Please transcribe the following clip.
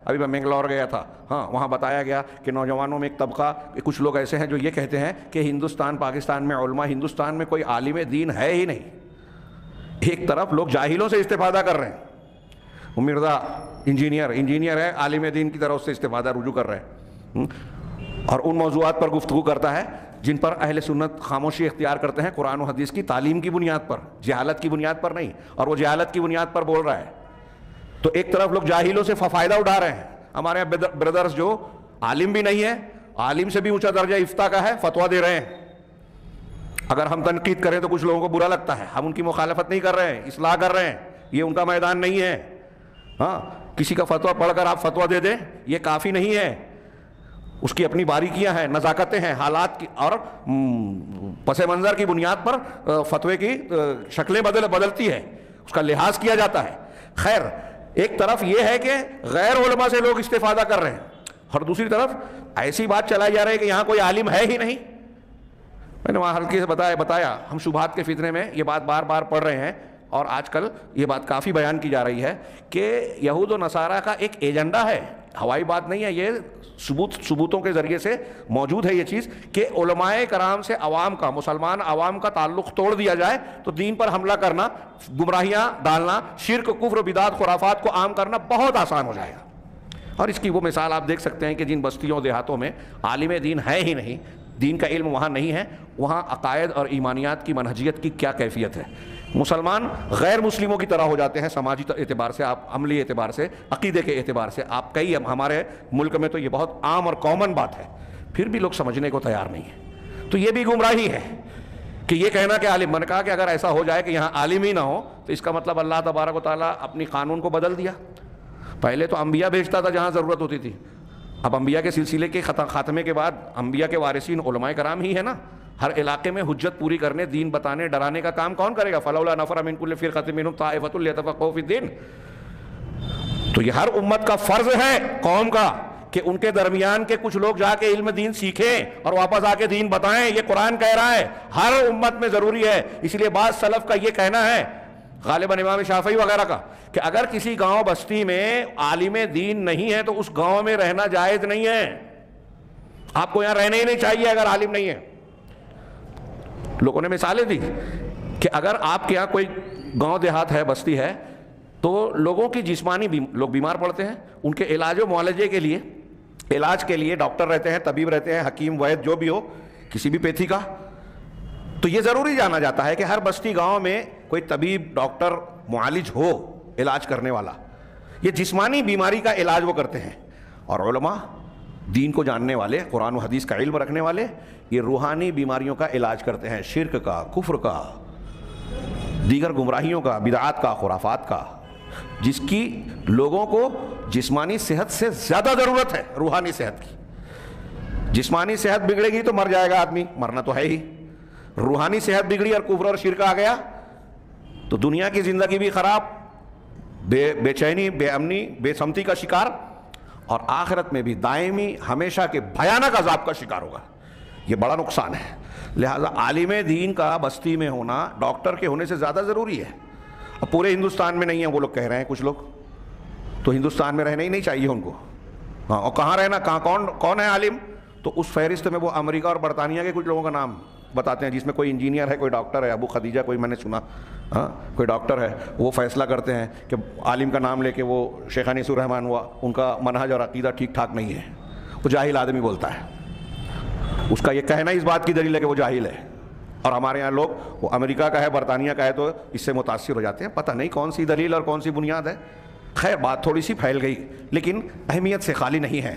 ابھی میں منگلور گیا تھا، ہاں وہاں بتایا گیا کہ نوجوانوں میں ایک طبقہ، کچھ لوگ ایسے ہیں جو یہ کہتے ہیں کہ ہندوستان پاکستان میں علماء، ہندوستان میں کوئی عالم دین ہے ہی نہیں. ایک طرف لوگ جاہلوں سے استفادہ کر رہے ہیں، مرزا انجینئر ہے، عالم دین کی طرف سے استفادہ رجوع کر رہے ہیں، اور ان موضوعات پر گفتگو کرتا ہے جن پر اہل سنت خاموشی اختیار کرتے ہیں، قرآن و حدیث کی تعلیم کی بنیاد پر، جہالت کی بنیاد پر نہیں، اور وہ جہالت کی بنیاد پر بول رہا ہے. تو ایک طرف لوگ جاہلوں سے فائدہ اٹھا رہے ہیں، ہمارے یہاں بردرز جو عالم بھی نہیں ہے، عالم سے بھی اونچا درجہ افتاء کا ہے، فتویٰ دے رہے ہیں. اگر ہم تنقید کریں تو کچھ لوگوں کو برا لگتا ہے، ہم ان کی مخالفت نہیں کر رہے ہیں، اصلاح کر رہے ہیں، یہ ان کا میدان نہیں ہے. ہاں کسی کا فتویٰ پڑھ کر آپ فتویٰ دے دیں یہ کافی نہیں ہے، اس کی اپنی باریکیاں ہیں، نزاکتیں ہیں، حالات کی اور پس منظر کی بنیاد پر فتوے کی شکلیں بدلتی ہے، اس کا لحاظ کیا جاتا ہے. خیر، ایک طرف یہ ہے کہ غیر علماء سے لوگ استفادہ کر رہے ہیں، اور دوسری طرف ایسی بات چلائی جا رہی ہے کہ یہاں کوئی عالم ہے ہی نہیں. میں نے وہاں ہلکے سے بتایا ہم شبہات کے فتنے میں یہ بات بار بار پڑھ رہے ہیں، اور آج کل یہ بات کافی بیان کی جا رہی ہے کہ یہود و نصارہ کا ایک ایجنڈا ہے، ہوائی بات نہیں ہے، یہ ثبوتوں کے ذریعے سے موجود ہے یہ چیز کہ علماء کرام سے عوام کا، مسلمان عوام کا تعلق توڑ دیا جائے تو دین پر حملہ کرنا، گمراہیاں ڈالنا، شرک، کفر، بدعت، خرافات کو عام کرنا بہت آسان ہو جائے گا. اور اس کی وہ مثال آپ دیکھ سکتے ہیں کہ جن بستیوں دیہاتوں میں عالم دین ہے ہی نہیں، دین کا علم وہاں نہیں ہے، وہاں عقائد اور ایمانیات کی منہجیت کی کیا کیفیت ہے. مسلمان غیر مسلموں کی طرح ہو جاتے ہیں سماجی اعتبار سے، آپ عملی اعتبار سے، عقیدے کے اعتبار سے. آپ کئی ہمارے ملک میں تو یہ بہت عام اور کامن بات ہے، پھر بھی لوگ سمجھنے کو تیار نہیں ہیں. تو یہ بھی گمراہی ہے کہ یہ کہنا کہ عالم. میں نے کہا کہ اگر ایسا ہو جائے کہ یہاں عالم ہی نہ ہو تو اس کا مطلب اللہ تبارک و تعالیٰ اپنی قانون کو بدل دیا. پہلے تو انبیاء بھیجتا تھا جہاں ضرورت ہوتی تھی، اب انبیاء کے سلسلے کے خاتمے کے بعد انبیاء کے وارثین علماء کرام ہی ہے نا. ہر علاقے میں حجت پوری کرنے، دین بتانے، ڈرانے کا کام کون کرے گا؟ فلولا نفر من کل فرقۃ منهم طائفۃ لیتفقهوا فی الدین. تو یہ ہر امت کا فرض ہے، قوم کا، کہ ان کے درمیان کے کچھ لوگ جا کے علم دین سیکھیں اور واپس آ کے دین بتائیں. یہ قرآن کہہ رہا ہے، ہر امت میں ضروری ہے. اس لیے بعض سلف کا یہ کہنا ہے، غالباً امام شافعی وغیرہ کا، کہ اگر کسی گاؤں بستی میں عالم دین نہیں ہے تو اس گاؤں میں رہنا جائز نہیں ہے. آپ کو یہاں رہنا ہی نہیں چاہیے اگر عالم نہیں ہے. لوگوں نے مثالیں دی کہ اگر آپ کے یہاں کوئی گاؤں دیہات ہے، بستی ہے، تو لوگوں کی جسمانی لوگ بیمار پڑتے ہیں، ان کے علاج و معالجے کے لیے، علاج کے لیے ڈاکٹر رہتے ہیں، طبیب رہتے ہیں، حکیم، وید، جو بھی ہو، کسی بھی پیتھی کا. تو یہ ضروری جانا جاتا ہے کہ ہر بستی گاؤں میں کوئی طبیب، ڈاکٹر، معالج ہو، علاج کرنے والا. یہ جسمانی بیماری کا علاج وہ کرتے ہیں. اور علماء، دین کو جاننے والے، قرآن و حدیث کا علم رکھنے والے، یہ روحانی بیماریوں کا علاج کرتے ہیں، شرک کا، کفر کا، دیگر گمراہیوں کا، بدعات کا، خرافات کا، جس کی لوگوں کو جسمانی صحت سے زیادہ ضرورت ہے روحانی صحت کی. جسمانی صحت بگڑے گی تو مر جائے گا آدمی، مرنا تو ہے ہی. روحانی صحت بگڑی اور کفر اور شرک آ گیا تو دنیا کی زندگی بھی خراب، بے چینی، بے امنی، بے سمتی کا شکار، اور آخرت میں بھی دائمی ہمیشہ کے بھیانک عذاب کا شکار ہوگا. یہ بڑا نقصان ہے. لہذا عالم دین کا بستی میں ہونا ڈاکٹر کے ہونے سے زیادہ ضروری ہے. اب پورے ہندوستان میں نہیں ہے وہ لوگ کہہ رہے ہیں کچھ لوگ، تو ہندوستان میں رہنا ہی نہیں چاہیے ان کو. ہاں، اور کہاں رہنا، کہاں کون ہے عالم؟ تو اس فہرست میں وہ امریکہ اور برطانیہ کے کچھ لوگوں کا نام بتاتے ہیں، جس میں کوئی انجینئر ہے، کوئی ڈاکٹر ہے، ابو خدیجہ کوئی میں نے سنا، ہاں کوئی ڈاکٹر ہے. وہ فیصلہ کرتے ہیں کہ عالم کا نام لے کے وہ شیخ انیس الرحمن ہوا، ان کا منہج اور عقیدہ ٹھیک ٹھاک نہیں ہے. وہ جاہل آدمی بولتا ہے، اس کا یہ کہنا اس بات کی دلیل ہے کہ وہ جاہل ہے. اور ہمارے یہاں لوگ، وہ امریکہ کا ہے، برطانیہ کا ہے، تو اس سے متاثر ہو جاتے ہیں. پتہ نہیں کون سی دلیل اور کون سی بنیاد ہے. خیر، بات تھوڑی سی پھیل گئی لیکن اہمیت سے خالی نہیں ہے.